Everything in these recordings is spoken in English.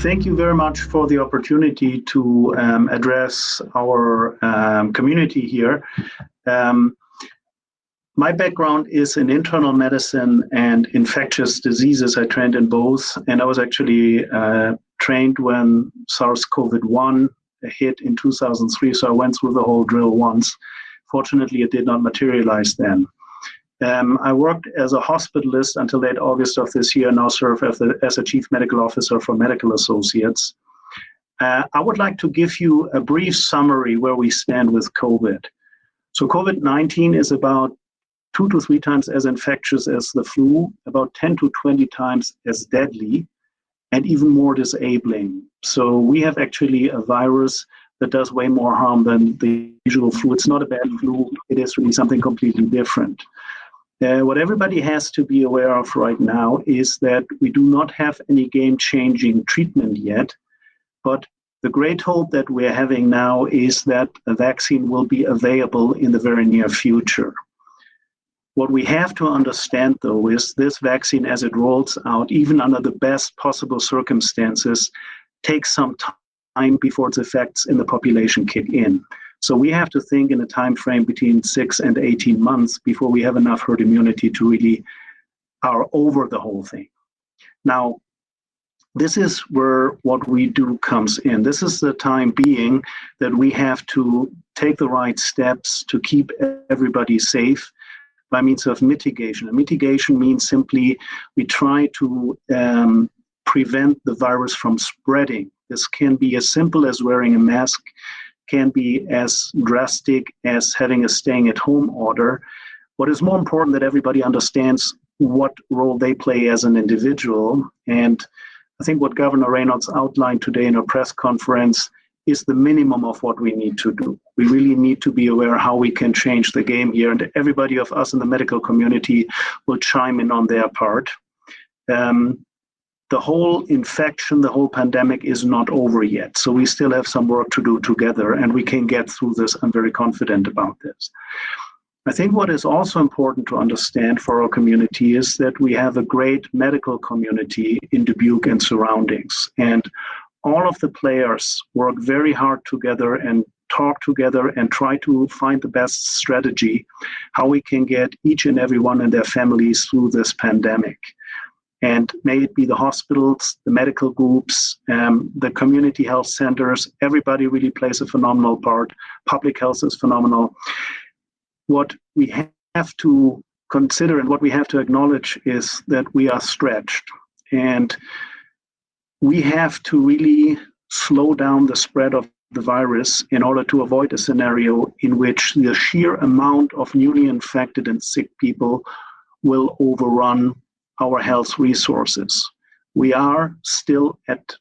Thank you very much for the opportunity to address our community here. My background is in internal medicine and infectious diseases. I trained in both, and I was actually trained when SARS-CoV-1 hit in 2003, so I went through the whole drill once. Fortunately, it did not materialize then. I worked as a hospitalist until late August of this year, now serve as a chief medical officer for Medical Associates. I would like to give you a brief summary where we stand with COVID. So COVID-19 is about 2 to 3 times as infectious as the flu, about 10 to 20 times as deadly, and even more disabling. So we have actually a virus that does way more harm than the usual flu. It's not a bad flu, it is really something completely different. What everybody has to be aware of right now is that we do not have any game-changing treatment yet, but the great hope that we're having now is that a vaccine will be available in the very near future. What we have to understand, though, is this vaccine, as it rolls out, even under the best possible circumstances, takes some time before its effects in the population kick in. So we have to think in a time frame between 6 and 18 months before we have enough herd immunity to really power over the whole thing. Now, this is where what we do comes in. This is the time being that we have to take the right steps to keep everybody safe by means of mitigation. And mitigation means simply we try to prevent the virus from spreading. This can be as simple as wearing a mask, can be as drastic as having a staying at home order. What is more important that everybody understands what role they play as an individual. And I think what Governor Reynolds outlined today in a press conference is the minimum of what we need to do. We really need to be aware how we can change the game here, and everybody of us in the medical community will chime in on their part. The whole infection, the whole pandemic is not over yet. So we still have some work to do together, and we can get through this. I'm very confident about this. I think what is also important to understand for our community is that we have a great medical community in Dubuque and surroundings. And all of the players work very hard together and talk together and try to find the best strategy, how we can get each and every one and their families through this pandemic. And may it be the hospitals, the medical groups, the community health centers, everybody really plays a phenomenal part. Public health is phenomenal. What we have to consider and what we have to acknowledge is that we are stretched. And we have to really slow down the spread of the virus in order to avoid a scenario in which the sheer amount of newly infected and sick people will overrun our health resources. We are still at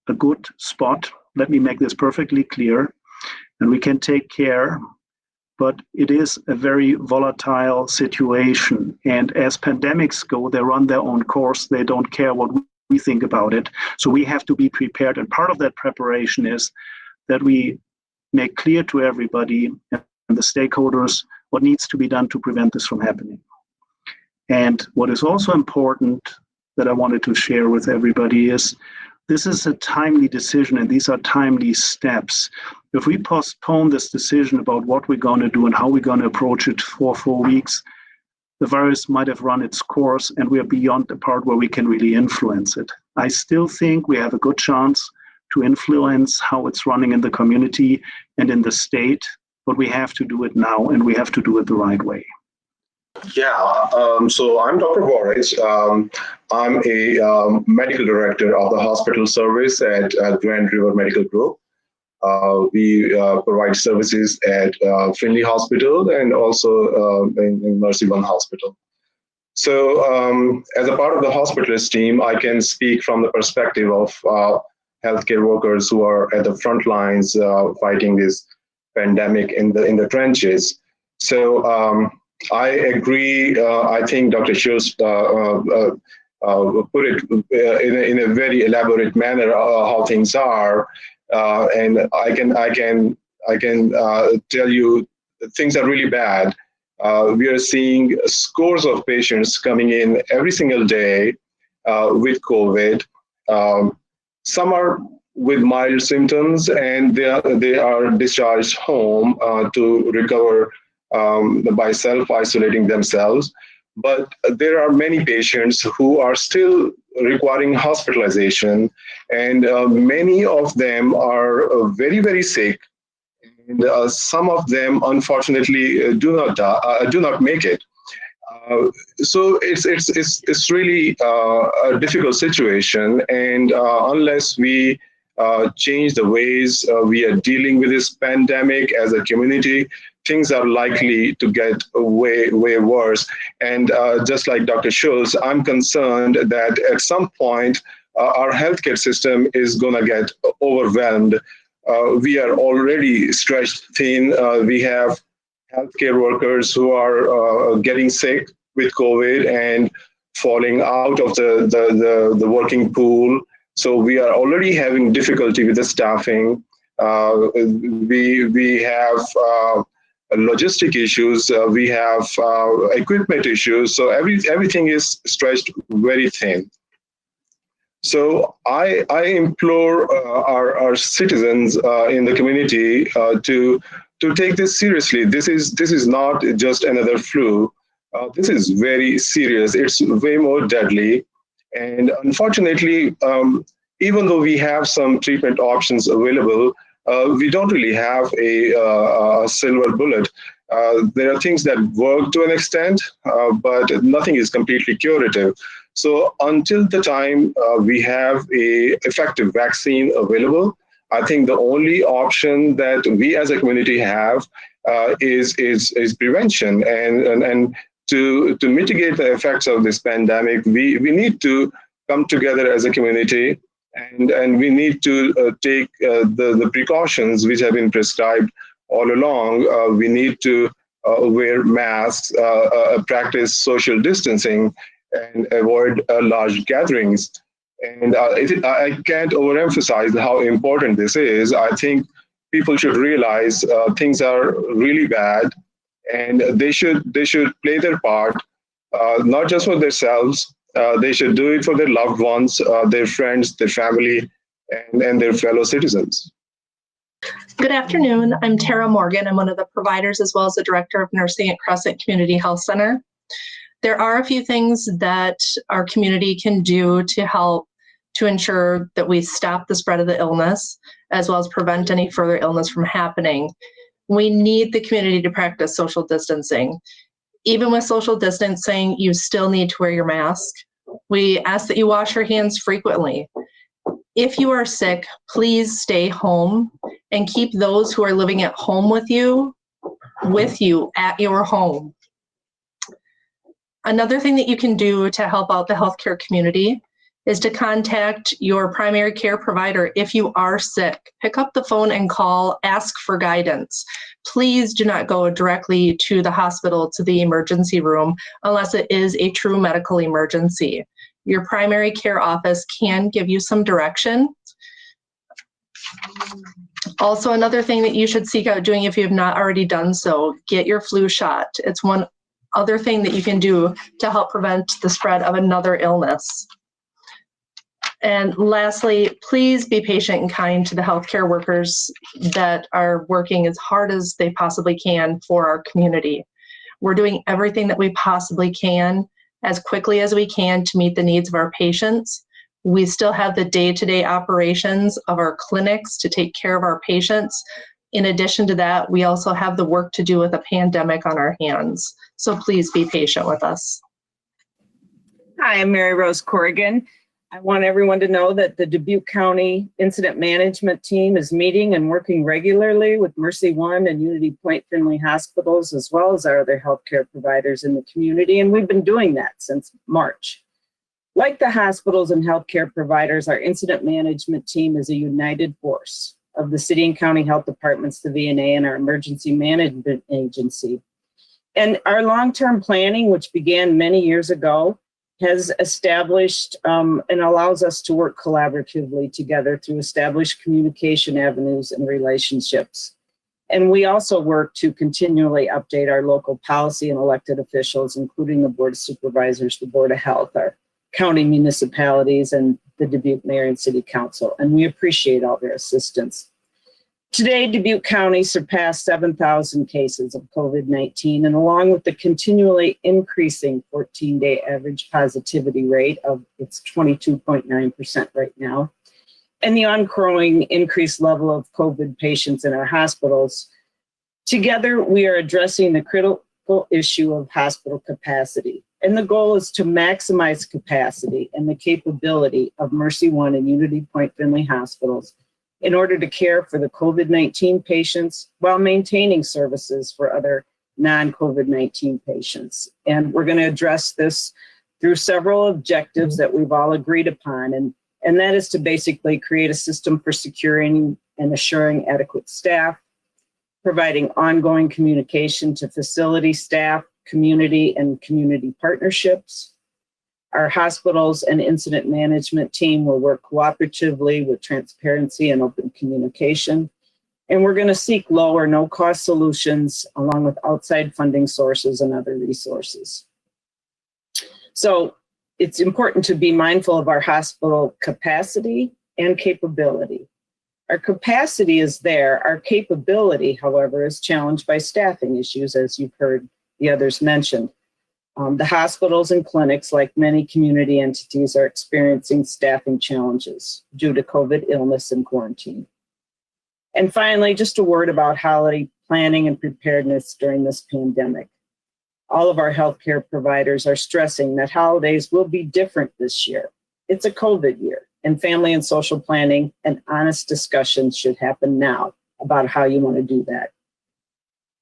a good spot. Let me make this perfectly clear, and we can take care, but it is a very volatile situation. And as pandemics go, they run their own course. They don't care what we think about it. So we have to be prepared. And part of that preparation is that we make clear to everybody and the stakeholders what needs to be done to prevent this from happening. And what is also important that I wanted to share with everybody is this is a timely decision and these are timely steps. If we postpone this decision about what we're going to do and how we're going to approach it for 4 weeks, the virus might have run its course and we are beyond the part where we can really influence it. I still think we have a good chance to influence how it's running in the community and in the state, but we have to do it now and we have to do it the right way. Yeah, so I'm Dr. Borich. I'm a medical director of the hospital service at Grand River Medical Group. We provide services at Finley Hospital and also in MercyOne Hospital. So as a part of the hospitalist team, I can speak from the perspective of healthcare workers who are at the front lines fighting this pandemic in the trenches. So I agree. I think Dr. Schultz put it in a very elaborate manner how things are, and I can tell you things are really bad. We are seeing scores of patients coming in every single day with COVID. Some are with mild symptoms, and they are discharged home to recover by self-isolating themselves. But there are many patients who are still requiring hospitalization, and many of them are very, very sick. And some of them, unfortunately, do not make it. So it's really a difficult situation, and unless we change the ways we are dealing with this pandemic as a community, things are likely to get way worse. And just like Dr. Schultz, I'm concerned that at some point our healthcare system is going to get overwhelmed. We are already stretched thin. We have healthcare workers who are getting sick with COVID and falling out of the working pool. So we are already having difficulty with the staffing. We have logistic issues. We have equipment issues. So everything is stretched very thin. So I implore our citizens in the community to take this seriously. This is not just another flu. This is very serious. It's way more deadly. And unfortunately, even though we have some treatment options available, we don't really have a silver bullet. There are things that work to an extent, but nothing is completely curative. So until the time we have a effective vaccine available, I think the only option that we as a community have is prevention. And to mitigate the effects of this pandemic, we need to come together as a community, and we need to take the precautions which have been prescribed all along. We need to wear masks, practice social distancing, and avoid large gatherings. And I can't overemphasize how important this is. I think people should realize things are really bad, and they should play their part, not just for themselves. They should do it for their loved ones, their friends, their family, and their fellow citizens. Good afternoon. I'm Tara Morgan. I'm one of the providers as well as the director of nursing at Crescent Community Health Center. There are a few things that our community can do to help to ensure that we stop the spread of the illness, as well as prevent any further illness from happening. We need the community to practice social distancing. Even with social distancing, you still need to wear your mask. We ask that you wash your hands frequently. If you are sick, please stay home and keep those who are living at home with you at your home. Another thing that you can do to help out the healthcare community is to contact your primary care provider if you are sick. Pick up the phone and call, ask for guidance. Please do not go directly to the hospital, to the emergency room, unless it is a true medical emergency. Your primary care office can give you some direction. Also, another thing that you should seek out doing if you have not already done so, get your flu shot. It's one other thing that you can do to help prevent the spread of another illness. And lastly, please be patient and kind to the healthcare workers that are working as hard as they possibly can for our community. We're doing everything that we possibly can as quickly as we can to meet the needs of our patients. We still have the day-to-day operations of our clinics to take care of our patients. In addition to that, we also have the work to do with a pandemic on our hands. So please be patient with us. Hi, I'm Mary Rose Corrigan. I want everyone to know that the Dubuque County Incident Management Team is meeting and working regularly with MercyOne and UnityPoint Finley hospitals, as well as our other healthcare providers in the community, and we've been doing that since March. Like the hospitals and healthcare providers, our incident management team is a united force of the city and county health departments, the VNA, and our emergency management agency. And our long-term planning, which began many years ago, has established and allows us to work collaboratively together through established communication avenues and relationships. And we also work to continually update our local policy and elected officials, including the Board of Supervisors, the Board of Health, our county municipalities, and the Dubuque Mayor and City Council, and we appreciate all their assistance. Today, Dubuque County surpassed 7,000 cases of COVID-19, and along with the continually increasing 14-day average positivity rate of its 22.9% right now, and the ongoing increased level of COVID patients in our hospitals, together we are addressing the critical issue of hospital capacity. And the goal is to maximize capacity and the capability of MercyOne and UnityPoint Finley hospitals in order to care for the COVID-19 patients while maintaining services for other non-COVID-19 patients. And we're going to address this through several objectives that we've all agreed upon. And that is to basically create a system for securing and assuring adequate staff, providing ongoing communication to facility staff, community and community partnerships. Our hospitals and incident management team will work cooperatively with transparency and open communication. And we're going to seek low or no cost solutions along with outside funding sources and other resources. So it's important to be mindful of our hospital capacity and capability. Our capacity is there. Our capability, however, is challenged by staffing issues, as you've heard the others mentioned. The hospitals and clinics, like many community entities, are experiencing staffing challenges due to COVID illness and quarantine. And finally, just a word about holiday planning and preparedness during this pandemic. All of our healthcare providers are stressing that holidays will be different this year. It's a COVID year, and family and social planning and honest discussions should happen now about how you want to do that.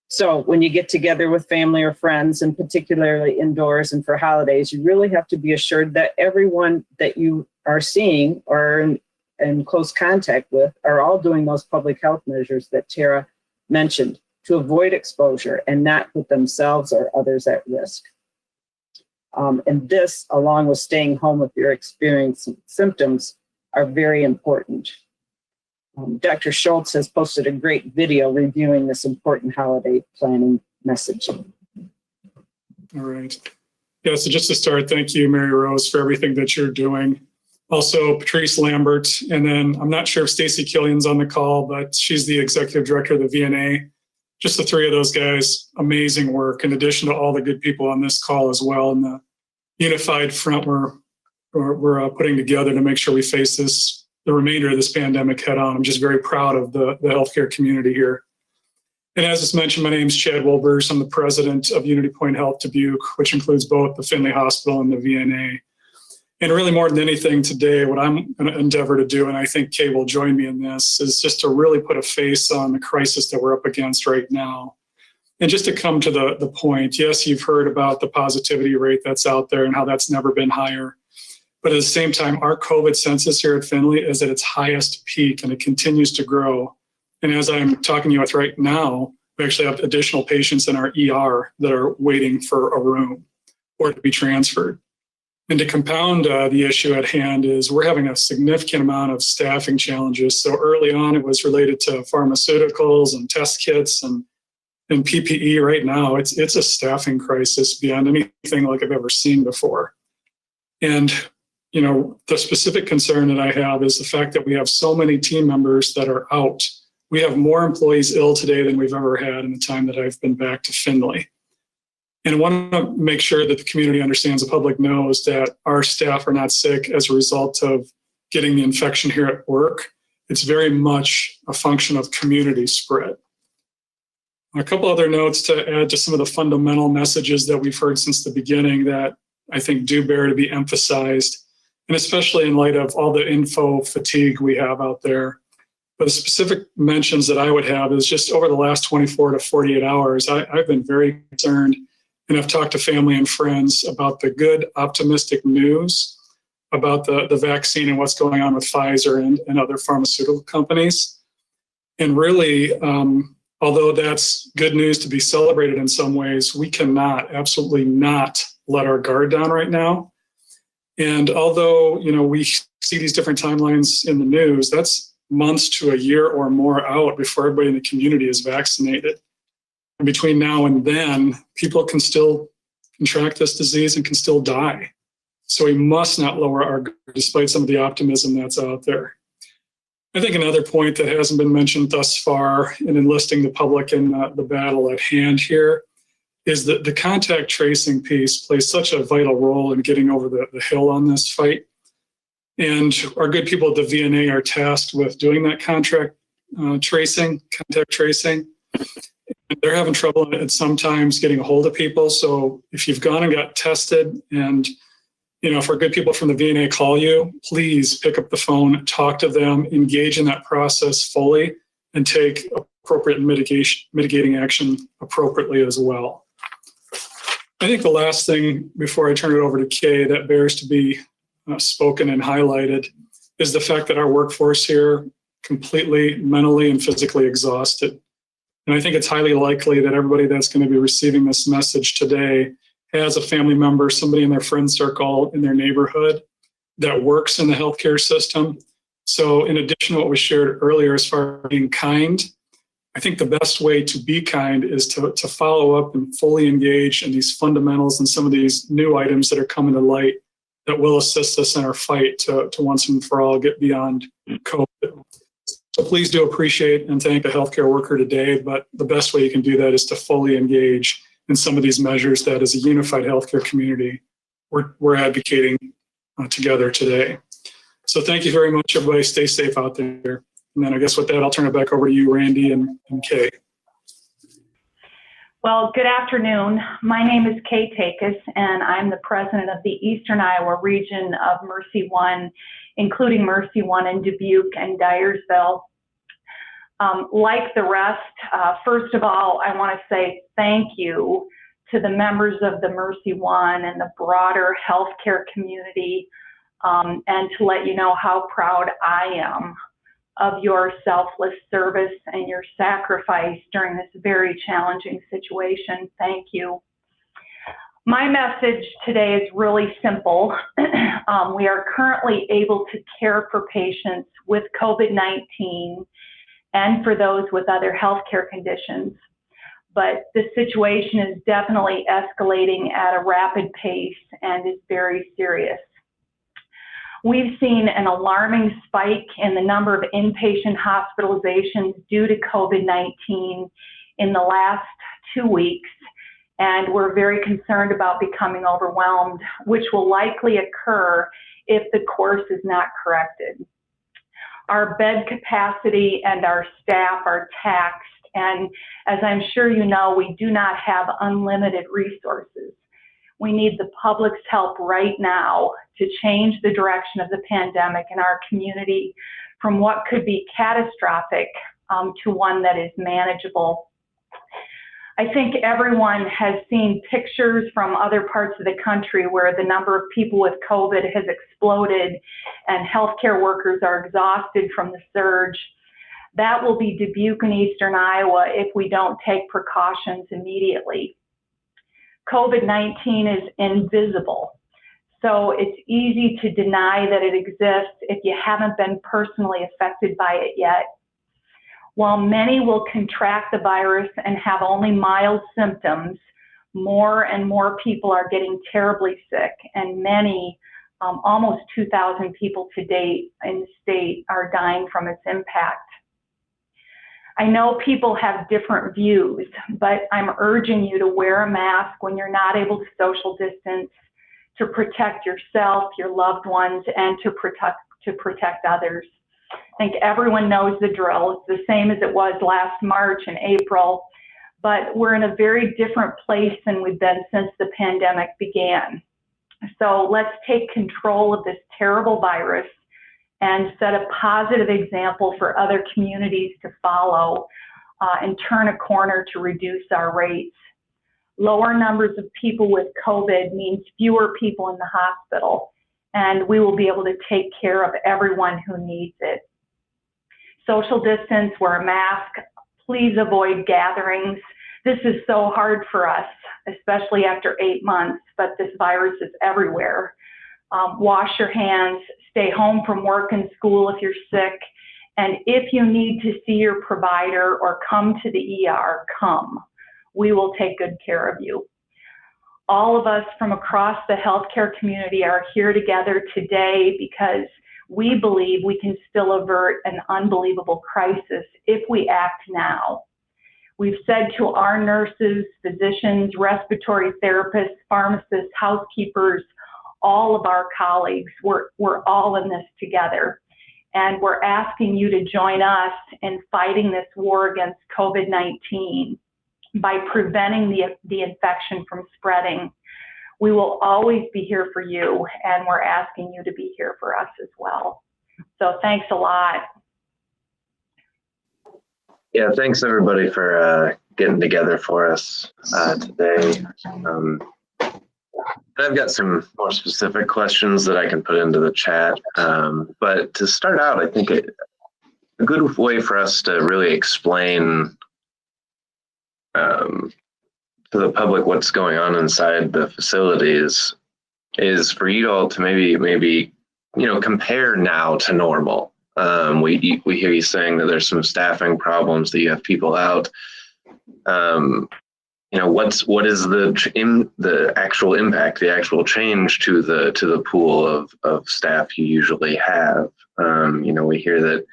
So when you get together with family or friends, and particularly indoors and for holidays, you really have to be assured that everyone that you are seeing or in close contact with are all doing those public health measures that Tara mentioned to avoid exposure and not put themselves or others at risk. And this, along with staying home if you're experiencing symptoms, are very important. Dr. Schultz has posted a great video reviewing this important holiday planning messaging. All right. Yeah, so just to start, thank you, Mary Rose, for everything that you're doing. Also, Patrice Lambert, and then I'm not sure if Stacy Killian's on the call, but she's the executive director of the VNA. Just the three of those guys, amazing work, in addition to all the good people on this call as well, and the unified front we're putting together to make sure we face the remainder of this pandemic head on. I'm just very proud of the healthcare community here. And as is mentioned, my name is Chad Wilbers. I'm the president of UnityPoint Health Dubuque, which includes both the Finley Hospital and the VNA. And really more than anything today, what I'm going to endeavor to do, and I think Kay will join me in this, is just to really put a face on the crisis that we're up against right now. And just to come to the point, yes, you've heard about the positivity rate that's out there and how that's never been higher. But at the same time, our COVID census here at Finley is at its highest peak, and it continues to grow. And as I'm talking to you with right now, we actually have additional patients in our ER that are waiting for a room or to be transferred. And to compound the issue at hand is we're having a significant amount of staffing challenges. So early on, it was related to pharmaceuticals and test kits and PPE. Right now, it's a staffing crisis beyond anything like I've ever seen before. And you know, the specific concern that I have is the fact that we have so many team members that are out. We have more employees ill today than we've ever had in the time that I've been back to Finley. And I want to make sure that the community understands, the public knows that our staff are not sick as a result of getting the infection here at work. It's very much a function of community spread. A couple other notes to add to some of the fundamental messages that we've heard since the beginning that I think do bear to be emphasized, and especially in light of all the info fatigue we have out there. But the specific mentions that I would have is just over the last 24 to 48 hours, I've been very concerned, and I've talked to family and friends about the good, optimistic news about the vaccine and what's going on with Pfizer and other pharmaceutical companies. And really, although that's good news to be celebrated in some ways, we cannot, absolutely not, let our guard down right now. And although, you know, we see these different timelines in the news, that's months to a year or more out before everybody in the community is vaccinated. And between now and then, people can still contract this disease and can still die. So we must not lower our guard despite some of the optimism that's out there. I think another point that hasn't been mentioned thus far in enlisting the public in the battle at hand here is that the contact tracing piece plays such a vital role in getting over the hill on this fight. And our good people at the VNA are tasked with doing that contact tracing. And they're having trouble at sometimes getting a hold of people. So if you've gone and got tested, and if our good people from the VNA call you, please pick up the phone, talk to them, engage in that process fully, and take appropriate mitigating action appropriately as well. I think the last thing before I turn it over to Kay that bears to be spoken and highlighted is the fact that our workforce here completely mentally and physically exhausted. And I think it's highly likely that everybody that's going to be receiving this message today has a family member, somebody in their friend circle, in their neighborhood that works in the healthcare system. So in addition to what we shared earlier as far as being kind, I think the best way to be kind is to follow up and fully engage in these fundamentals and some of these new items that are coming to light that will assist us in our fight to once and for all get beyond COVID. So please do appreciate and thank a healthcare worker today, but the best way you can do that is to fully engage in some of these measures that as a unified healthcare community, we're advocating together today. So thank you very much, everybody. Stay safe out there. And then I guess with that, I'll turn it back over to you, Randy and Kay. Well, good afternoon. My name is Kay Takis, and I'm the president of the Eastern Iowa region of MercyOne, including MercyOne in Dubuque and Dyersville. Like the rest, first of all, I want to say thank you to the members of the MercyOne and the broader healthcare community, and to let you know how proud I am of your selfless service and your sacrifice during this very challenging situation. Thank you. My message today is really simple. We are currently able to care for patients with COVID-19 and for those with other healthcare conditions, but the situation is definitely escalating at a rapid pace and is very serious. We've seen an alarming spike in the number of inpatient hospitalizations due to COVID-19 in the last 2 weeks, and we're very concerned about becoming overwhelmed, which will likely occur if the course is not corrected. Our bed capacity and our staff are taxed, and as I'm sure you know, we do not have unlimited resources. We need the public's help right now to change the direction of the pandemic in our community from what could be catastrophic to one that is manageable. I think everyone has seen pictures from other parts of the country where the number of people with COVID has exploded and healthcare workers are exhausted from the surge. That will be Dubuque and Eastern Iowa if we don't take precautions immediately. COVID-19 is invisible, so it's easy to deny that it exists if you haven't been personally affected by it yet. While many will contract the virus and have only mild symptoms, more and more people are getting terribly sick, and many, almost 2,000 people to date in the state, are dying from its impact. I know people have different views, but I'm urging you to wear a mask when you're not able to social distance, to protect yourself, your loved ones, and to protect others. I think everyone knows the drill. It's the same as it was last March and April, but we're in a very different place than we've been since the pandemic began. So let's take control of this terrible virus and set a positive example for other communities to follow and turn a corner to reduce our rates. Lower numbers of people with COVID means fewer people in the hospital, and we will be able to take care of everyone who needs it. Social distance, wear a mask, please avoid gatherings. This is so hard for us, especially after 8 months, but this virus is everywhere. Wash your hands, stay home from work and school if you're sick, and if you need to see your provider or come to the ER, come. We will take good care of you. all of us from across the healthcare community are here together today because we believe we can still avert an unbelievable crisis if we act now. We've said to our nurses, physicians, respiratory therapists, pharmacists, housekeepers, all of our colleagues, we're all in this together. And we're asking you to join us in fighting this war against COVID-19 by preventing the infection from spreading. We will always be here for you, and we're asking you to be here for us as well. So thanks a lot. Yeah, thanks everybody for getting together for us today. I've got some more specific questions that I can put into the chat. But to start out, I think a good way for us to really explain to the public what's going on inside the facilities is for you all to maybe compare now to normal. We hear you saying that there's some staffing problems, that you have people out. What is the actual impact, the actual change to the pool of staff you usually have? We hear that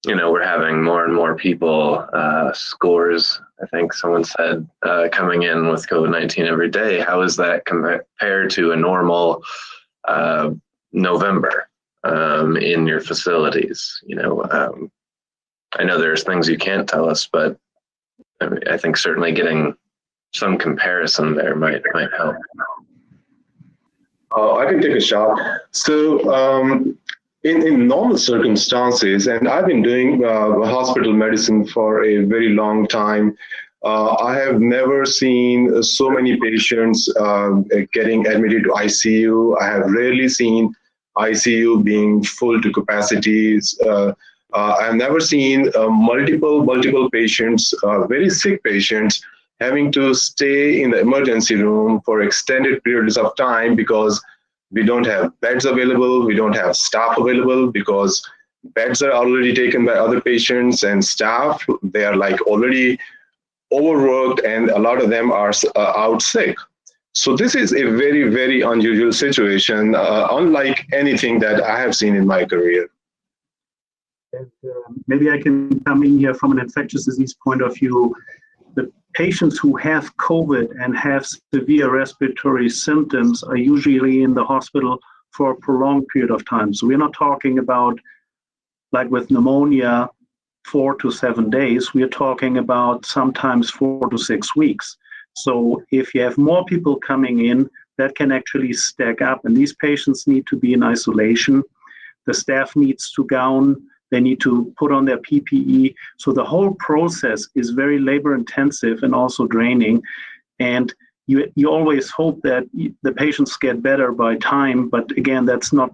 we're having more and more people, scores, I think someone said, coming in with COVID-19 every day. How is that compared to a normal November in your facilities? I know there's things you can't tell us, but I think certainly getting some comparison there might help. I can take a shot. So in normal circumstances, and I've been doing hospital medicine for a very long time, I have never seen so many patients getting admitted to ICU. I have rarely seen ICU being full to capacities. I've never seen multiple patients, very sick patients, having to stay in the emergency room for extended periods of time because we don't have beds available, we don't have staff available because beds are already taken by other patients, and staff, they are like already overworked, and a lot of them are out sick. So this is a very, very unusual situation, unlike anything that I have seen in my career. And, maybe I can come in here from an infectious disease point of view. The patients who have COVID and have severe respiratory symptoms are usually in the hospital for a prolonged period of time. So we're not talking about, like with pneumonia, 4 to 7 days. We're talking about sometimes 4 to 6 weeks. So if you have more people coming in, that can actually stack up. And these patients need to be in isolation. The staff needs to gown. They need to put on their PPE. So the whole process is very labor intensive and also draining. And you always hope that the patients get better by time, but again, that's not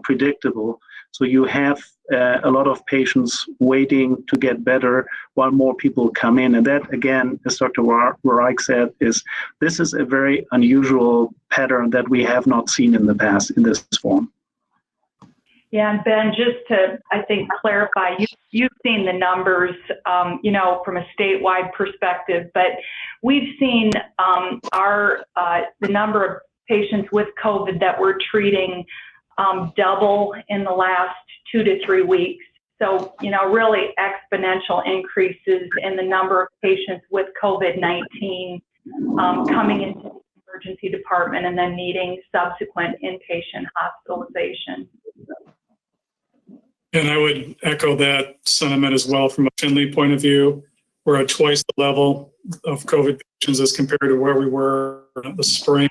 predictable. So you have a lot of patients waiting to get better while more people come in. And that, again, as Dr. Reich said, this is a very unusual pattern that we have not seen in the past in this form. Yeah, and Ben, just to, I think, clarify, you've seen the numbers, from a statewide perspective, but we've seen the number of patients with COVID that we're treating double in the last 2 to 3 weeks. So, really exponential increases in the number of patients with COVID-19 coming into the emergency department and then needing subsequent inpatient hospitalization. And I would echo that sentiment as well from a Findlay point of view. We're at twice the level of COVID patients as compared to where we were in the spring.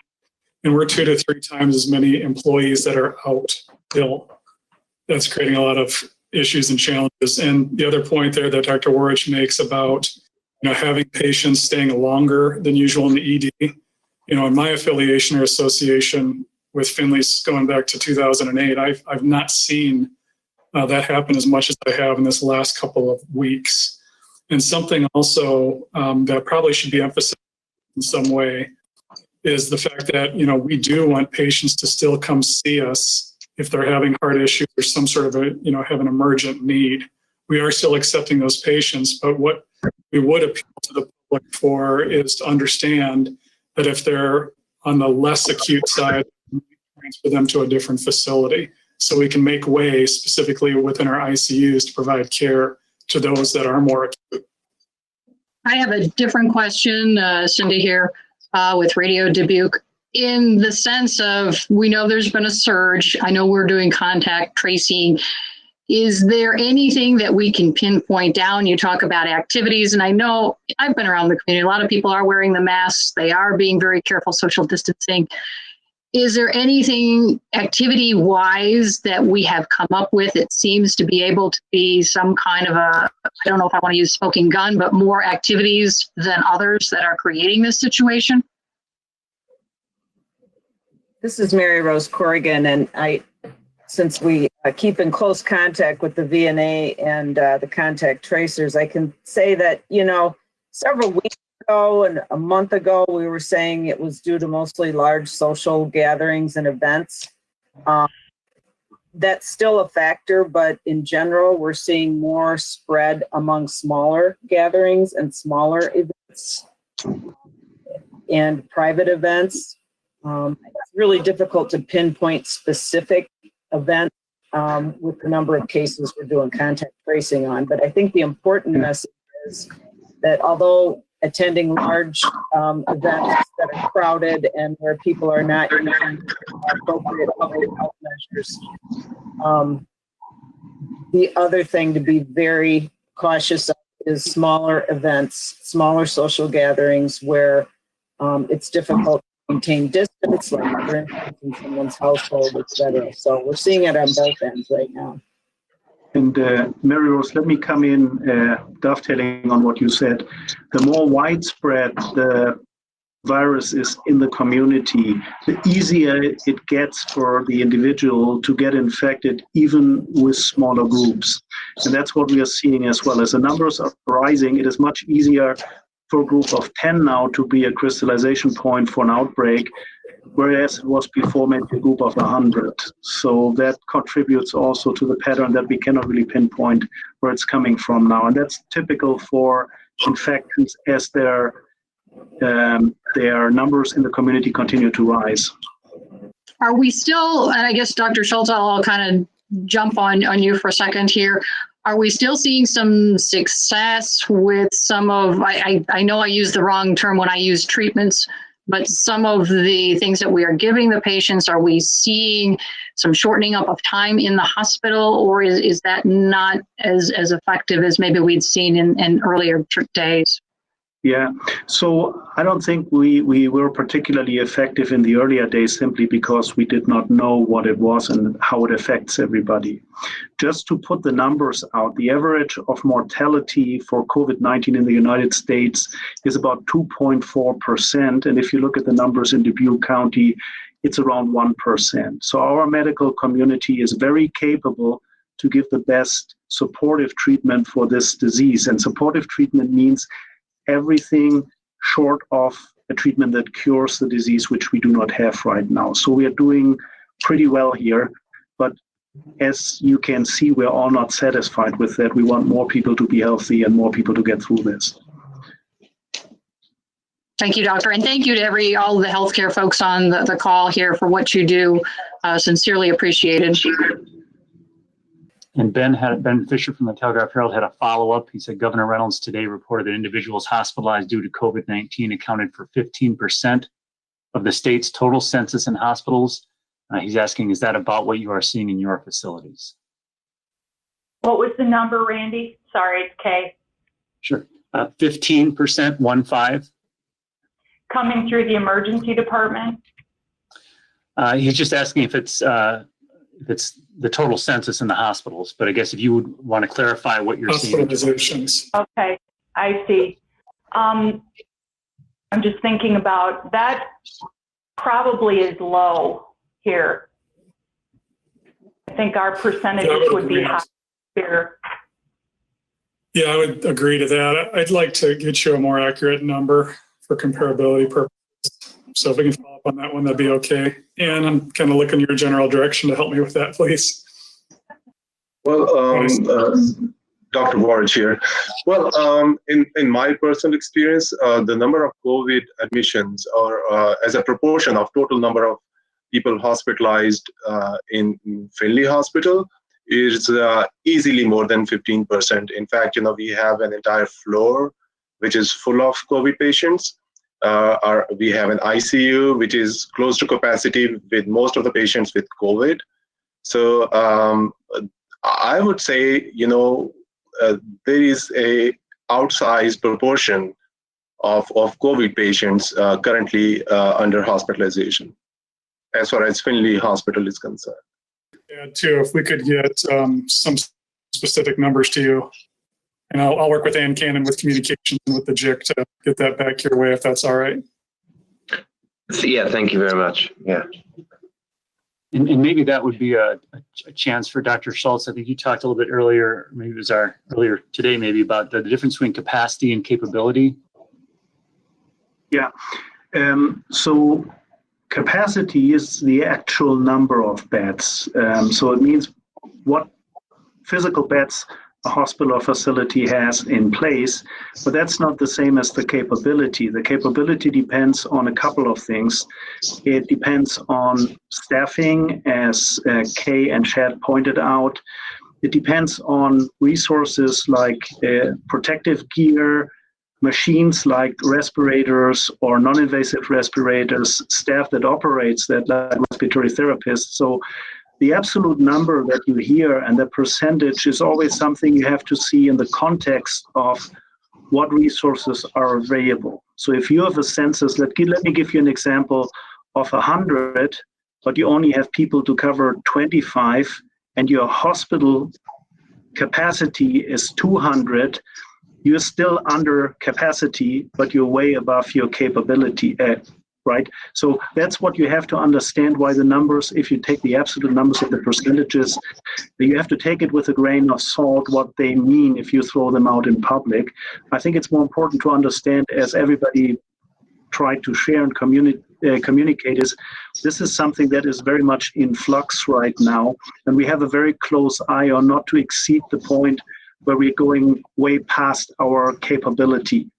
And we're 2 to 3 times as many employees that are out ill. That's creating a lot of issues and challenges. And the other point there that Dr. Warich makes about having patients staying longer than usual in the ED. In my affiliation or association with Findlay's going back to 2008, I've not seen that happen as much as I have in this last couple of weeks. And something also that probably should be emphasized in some way is the fact that, we do want patients to still come see us if they're having heart issues or some sort of have an emergent need. We are still accepting those patients, but what we would appeal to the public for is to understand that if they're on the less acute side, transfer them to a different facility. So we can make way specifically within our ICUs to provide care to those that are more acute. I have a different question, Cindy here with Radio Dubuque. In the sense of, we know there's been a surge. I know we're doing contact tracing. Is there anything that we can pinpoint down? You talk about activities, and I know I've been around the community. A lot of people are wearing the masks. They are being very careful, social distancing. Is there anything activity-wise that we have come up with? It seems to be able to be some kind of a, I don't know if I want to use smoking gun, but more activities than others that are creating this situation? This is Mary Rose Corrigan, and since we keep in close contact with the VNA and the contact tracers, I can say that, several weeks ago and a month ago, we were saying it was due to mostly large social gatherings and events. That's still a factor, but in general, we're seeing more spread among smaller gatherings and smaller events and private events. It's really difficult to pinpoint specific events with the number of cases we're doing contact tracing on. But I think the important message is that although attending large events that are crowded and where people are not using appropriate public health measures, the other thing to be very cautious of is smaller events, smaller social gatherings where it's difficult maintain distance, like for instance in someone's household, etc. So we're seeing it on both ends right now. And Mary Rose, let me come in dovetailing on what you said. The more widespread the virus is in the community, the easier it gets for the individual to get infected, even with smaller groups. And that's what we are seeing as well. As the numbers are rising, it is much easier for a group of 10 now to be a crystallization point for an outbreak, whereas it was before maybe a group of 100. So that contributes also to the pattern that we cannot really pinpoint where it's coming from now. And that's typical for infections as their numbers in the community continue to rise. Are we still, and I guess Dr. Schultz, I'll kind of jump on you for a second here. Are we still seeing some success with some of, I know I used the wrong term when I used treatments, but some of the things that we are giving the patients, are we seeing some shortening up of time in the hospital, or is that not as effective as maybe we'd seen in earlier days? Yeah, so I don't think we were particularly effective in the earlier days simply because we did not know what it was and how it affects everybody. Just to put the numbers out, the average of mortality for COVID-19 in the United States is about 2.4%. And if you look at the numbers in Dubuque County, it's around 1%. So our medical community is very capable to give the best supportive treatment for this disease. And supportive treatment means everything short of a treatment that cures the disease, which we do not have right now. So we are doing pretty well here, but as you can see, we're all not satisfied with that. We want more people to be healthy and more people to get through this. Thank you, Doctor. And thank you to all the healthcare folks on the call here for what you do. Sincerely appreciated. And Ben Fisher from the Telegraph Herald had a follow-up. He said Governor Reynolds today reported that individuals hospitalized due to COVID-19 accounted for 15% of the state's total census in hospitals. He's asking, is that about what you are seeing in your facilities? What was the number, Randy? Sorry, it's Kay. Sure. 15%, 15. Coming through the emergency department? He's just asking if it's the total census in the hospitals, but I guess if you would want to clarify what you're seeing. Hospitalizations. Okay, I see. I'm just thinking about that. Probably is low here. I think our percentage would be higher. Yeah, I would agree to that. I'd like to get you a more accurate number for comparability purposes. So if we can follow up on that one, that'd be okay. And I'm kind of looking your general direction to help me with that, please. Well, Dr. Warich here. Well, in my personal experience, the number of COVID admissions or as a proportion of total number of people hospitalized in Finley Hospital is easily more than 15%. In fact, we have an entire floor which is full of COVID patients. We have an ICU which is close to capacity with most of the patients with COVID. So I would say, there is a outsized proportion of COVID patients currently under hospitalization, as far as Finley Hospital is concerned. Yeah, too, if we could get some specific numbers to you, and I'll work with Ann Cannon with communication with the JIC to get that back your way, if that's all right. Yeah, thank you very much. Yeah. And maybe that would be a chance for Dr. Schultz. I think you talked a little bit earlier, maybe it was earlier today, maybe about the difference between capacity and capability. Yeah. So capacity is the actual number of beds. So it means what physical beds a hospital or facility has in place, but that's not the same as the capability. The capability depends on a couple of things. It depends on staffing, as Kay and Chad pointed out. It depends on resources like protective gear, machines like respirators or non-invasive respirators, staff that operates that, like respiratory therapists. So the absolute number that you hear and the percentage is always something you have to see in the context of what resources are available. So if you have a census, let me give you an example of 100, but you only have people to cover 25, and your hospital capacity is 200, you're still under capacity, but you're way above your capability, right? So that's what you have to understand, why the numbers, if you take the absolute numbers of the percentages, you have to take it with a grain of salt, what they mean if you throw them out in public. I think it's more important to understand, as everybody tried to share and communicate, is this is something that is very much in flux right now, and we have a very close eye on not to exceed the point where we're going way past our capability.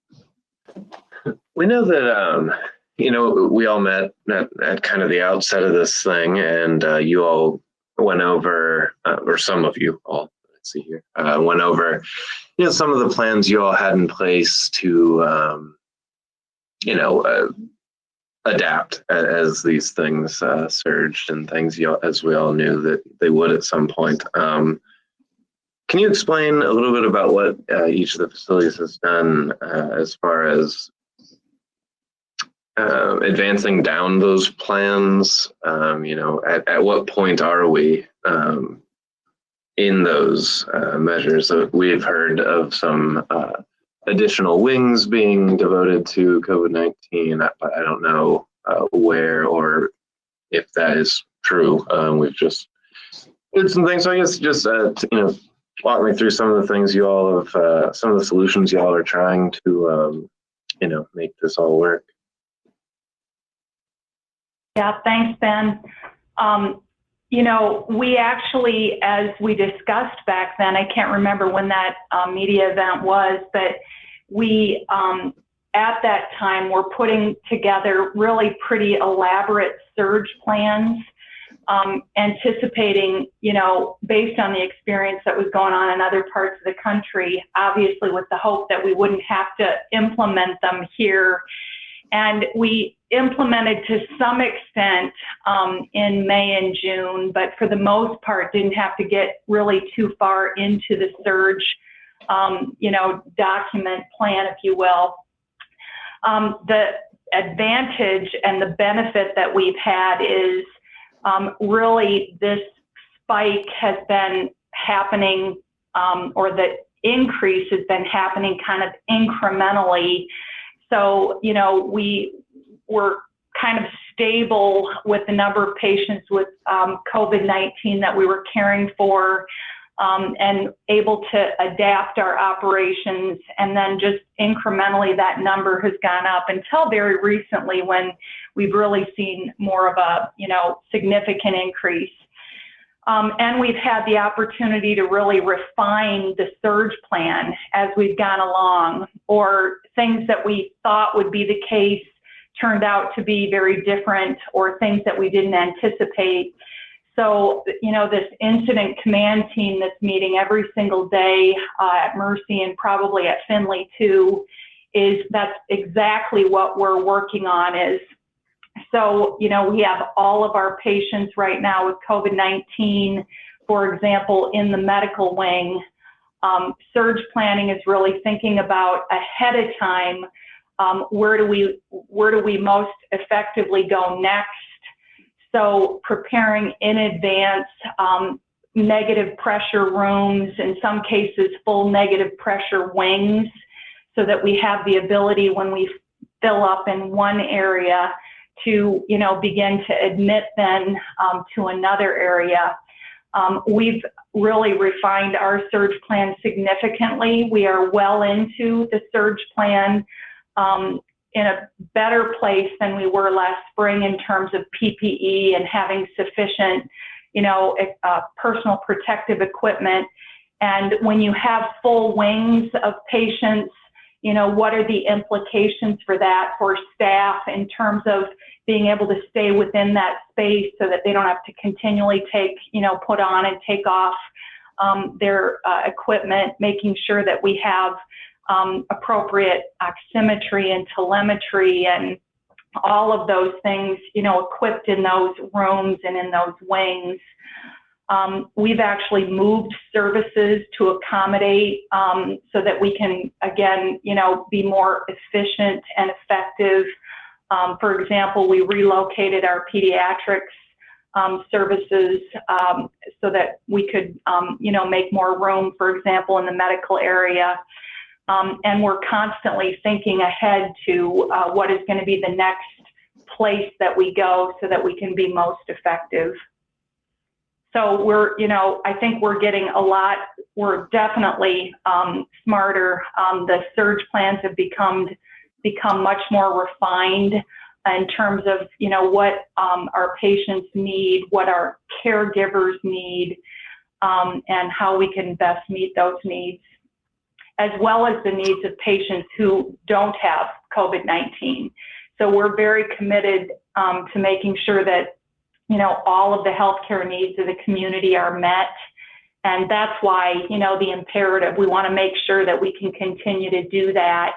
We know that we all met at kind of the outset of this thing, and you all went over, or some of you all, let's see here, went over, some of the plans you all had in place to, adapt as these things surged and things, as we all knew that they would at some point. Can you explain a little bit about what each of the facilities has done as far as advancing down those plans? At what point are we in those measures? So we've heard of some additional wings being devoted to COVID-19. I don't know where or if that is true. We've just did some things. So I guess just walk me through some of the things you all have, some of the solutions you all are trying to, make this all work. Yeah, thanks, Ben. We actually, as we discussed back then, I can't remember when that media event was, but we, at that time, were putting together really pretty elaborate surge plans, anticipating, based on the experience that was going on in other parts of the country, obviously with the hope that we wouldn't have to implement them here. And we implemented to some extent in May and June, but for the most part didn't have to get really too far into the surge, document plan, if you will. The advantage and the benefit that we've had is really this spike has been happening, or the increase has been happening kind of incrementally. So, we were kind of stable with the number of patients with COVID-19 that we were caring for, and able to adapt our operations. And then just incrementally, that number has gone up until very recently, when we've really seen more of a, significant increase. And we've had the opportunity to really refine the surge plan as we've gone along, or things that we thought would be the case turned out to be very different, or things that we didn't anticipate. So, you know, this incident command team that's meeting every single day at Mercy and probably at Finley too, that's exactly what we're working on. Is so, you know, we have all of our patients right now with COVID-19, for example, in the medical wing. Surge planning is really thinking about ahead of time, where do we most effectively go next? So preparing in advance, negative pressure rooms, in some cases full negative pressure wings, so that we have the ability when we fill up in one area to, you know, begin to admit then to another area. We've really refined our surge plan significantly. We are well into the surge plan, in a better place than we were last spring in terms of PPE and having sufficient, you know, personal protective equipment. And when you have full wings of patients, you know, what are the implications for that for staff in terms of being able to stay within that space so that they don't have to continually put on and take off their equipment, making sure that we have appropriate oximetry and telemetry and all of those things, you know, equipped in those rooms and in those wings. We've actually moved services to accommodate so that we can, again, you know, be more efficient and effective. For example, we relocated our pediatrics services so that we could, you know, make more room, for example, in the medical area. And we're constantly thinking ahead to what is going to be the next place that we go so that we can be most effective. So we're, you know, I think we're getting a lot, we're definitely smarter. The surge plans have become much more refined in terms of, you know, what our patients need, what our caregivers need, and how we can best meet those needs, as well as the needs of patients who don't have COVID-19. So we're very committed to making sure that, you know, all of the healthcare needs of the community are met. And that's why, you know, the imperative, we want to make sure that we can continue to do that.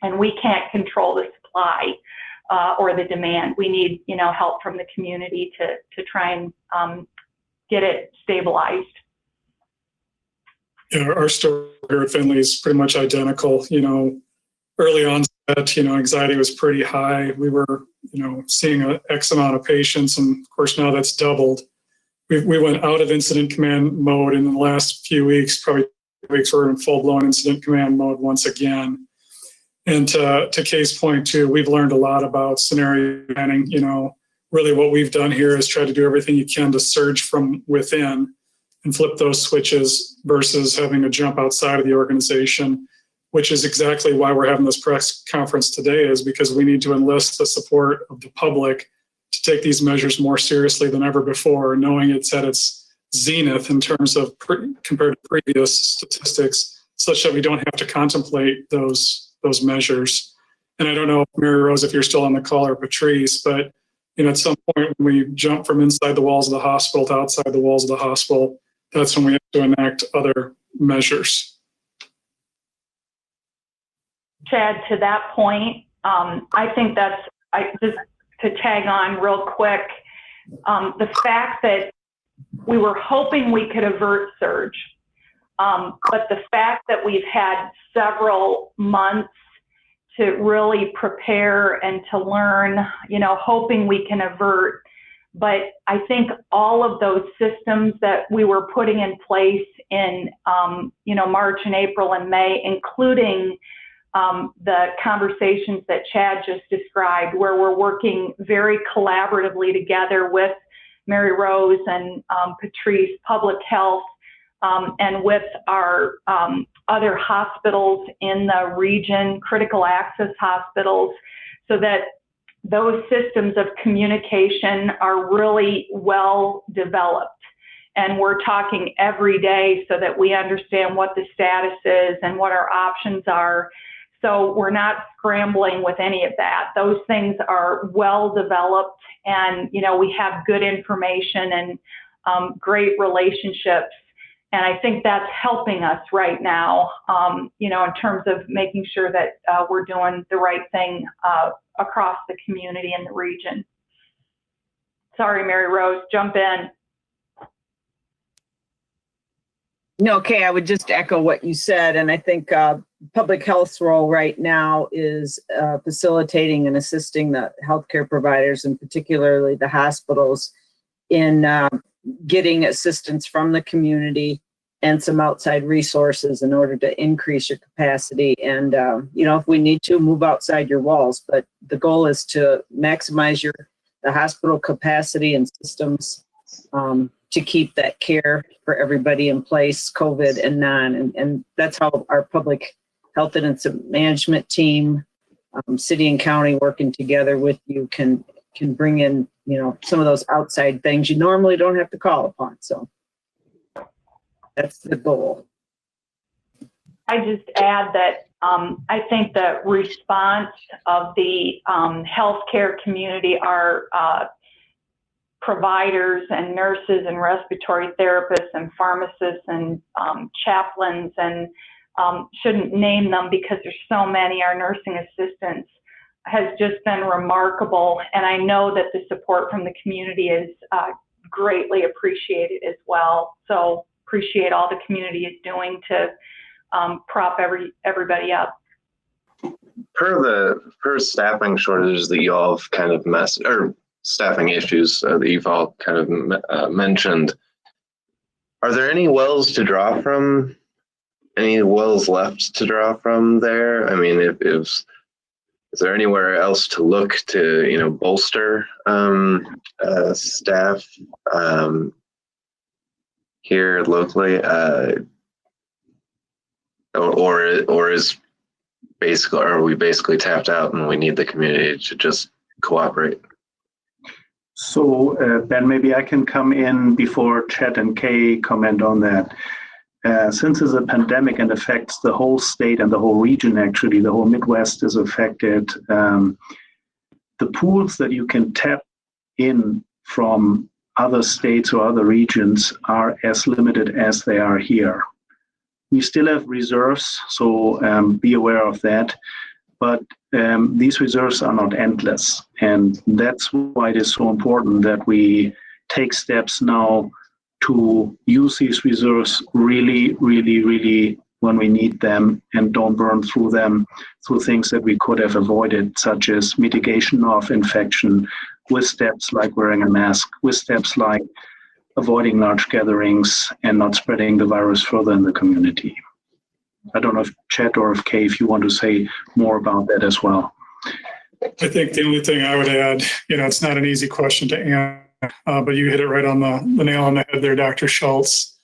And we can't control the supply or the demand. We need, you know, help from the community to try and get it stabilized. Yeah, our story here at Finley is pretty much identical. You know, early onset, you know, anxiety was pretty high. We were, you know, seeing an X amount of patients, and of course now that's doubled. We went out of incident command mode in the last few weeks, probably weeks we're in full-blown incident command mode once again. And to Kay's point too, we've learned a lot about scenario planning. You know, really what we've done here is try to do everything you can to surge from within and flip those switches versus having to jump outside of the organization, which is exactly why we're having this press conference today, is because we need to enlist the support of the public to take these measures more seriously than ever before, knowing it's at its zenith in terms of compared to previous statistics, such that we don't have to contemplate those measures. And I don't know, Mary Rose, if you're still on the call, or Patrice, but you know, at some point when we jump from inside the walls of the hospital to outside the walls of the hospital, that's when we have to enact other measures. Chad, to that point, I think just to tag on real quick, the fact that we were hoping we could avert surge, but the fact that we've had several months to really prepare and to learn, you know, hoping we can avert. But I think all of those systems that we were putting in place in, you know, March and April and May, including the conversations that Chad just described, where we're working very collaboratively together with Mary Rose and Patrice, public health, and with our other hospitals in the region, critical access hospitals, so that those systems of communication are really well developed. and we're talking every day so that we understand what the status is and what our options are. So we're not scrambling with any of that. Those things are well developed, and we have good information and great relationships. And I think that's helping us right now, in terms of making sure that we're doing the right thing across the community and the region. Sorry, Mary Rose, jump in. No, Kay, I would just echo what you said. And I think public health's role right now is facilitating and assisting the healthcare providers, and particularly the hospitals, in getting assistance from the community and some outside resources in order to increase your capacity. And, if we need to, move outside your walls. But the goal is to maximize the hospital capacity and systems to keep that care for everybody in place, COVID and non. And that's how our public health and incident management team, city and county working together with you can bring in, some of those outside things you normally don't have to call upon. So that's the goal. I just add that I think the response of the healthcare community, our providers and nurses and respiratory therapists and pharmacists and chaplains, and shouldn't name them because there's so many, our nursing assistants, has just been remarkable. And I know that the support from the community is greatly appreciated as well. So appreciate all the community is doing to prop everybody up. Per staffing shortages that you all have kind of staffing issues that you've all kind of mentioned, are there any wells to draw from? Any wells left to draw from there? I mean, is there anywhere else to look to, bolster staff here locally, or are we basically tapped out and we need the community to just cooperate? So Ben, maybe I can come in before Chet and Kay comment on that. Since it's a pandemic and affects the whole state and the whole region, actually, the whole Midwest is affected. The pools that you can tap in from other states or other regions are as limited as they are here. We still have reserves, so be aware of that. But these reserves are not endless. And that's why it is so important that we take steps now to use these reserves really, really, really when we need them, and don't burn through them through things that we could have avoided, such as mitigation of infection with steps like wearing a mask, with steps like avoiding large gatherings and not spreading the virus further in the community. I don't know if Chet or if Kay, if you want to say more about that as well. I think the only thing I would add, it's not an easy question to answer, but you hit it right on the nail on the head there, Dr. Schultz.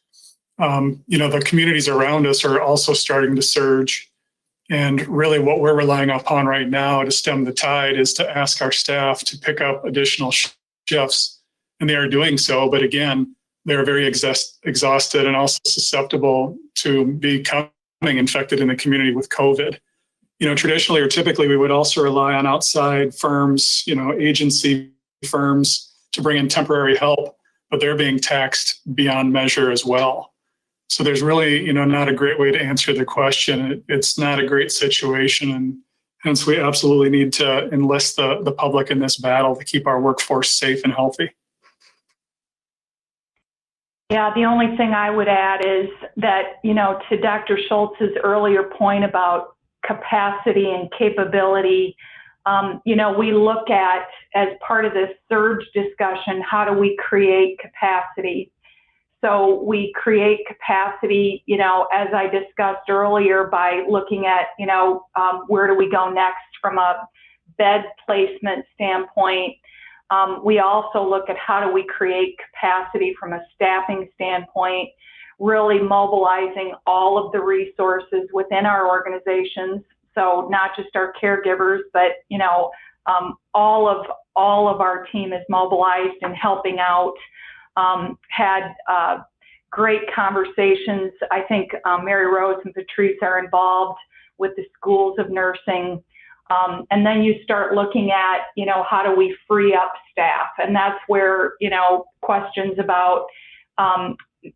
The communities around us are also starting to surge. And really what we're relying upon right now to stem the tide is to ask our staff to pick up additional shifts. And they are doing so. But again, they're very exhausted and also susceptible to becoming infected in the community with COVID. Traditionally or typically, we would also rely on outside firms, agency firms to bring in temporary help, but they're being taxed beyond measure as well. So there's really, not a great way to answer the question. It's not a great situation, and hence we absolutely need to enlist the public in this battle to keep our workforce safe and healthy. Yeah, the only thing I would add is that, to Dr. Schultz's earlier point about capacity and capability, we look at, as part of this surge discussion, how do we create capacity? So we create capacity, as I discussed earlier, by looking at, where do we go next from a bed placement standpoint. We also look at how do we create capacity from a staffing standpoint, really mobilizing all of the resources within our organizations. So not just our caregivers, but, all of our team is mobilized and helping out had great conversations. I think Mary Rose and Patrice are involved with the schools of nursing. And then you start looking at, how do we free up staff? And that's where, questions about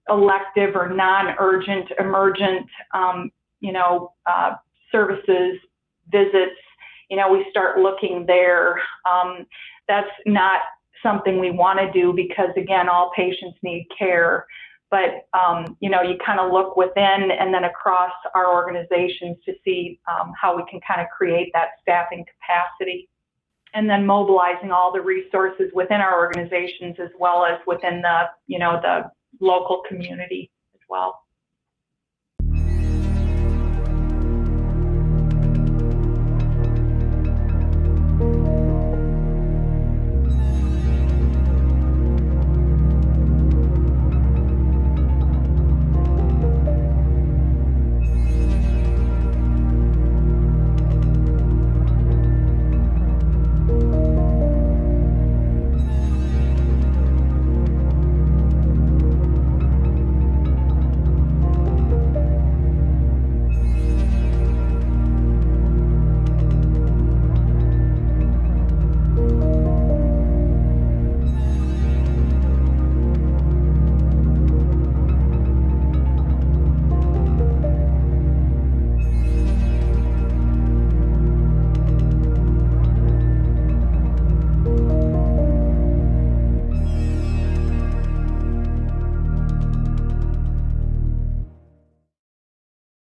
elective or non-urgent, emergent, services, visits, we start looking there. That's not something we want to do because, again, all patients need care. But, you kind of look within and then across our organizations to see how we can kind of create that staffing capacity. And then mobilizing all the resources within our organizations as well as within the, the local community as well.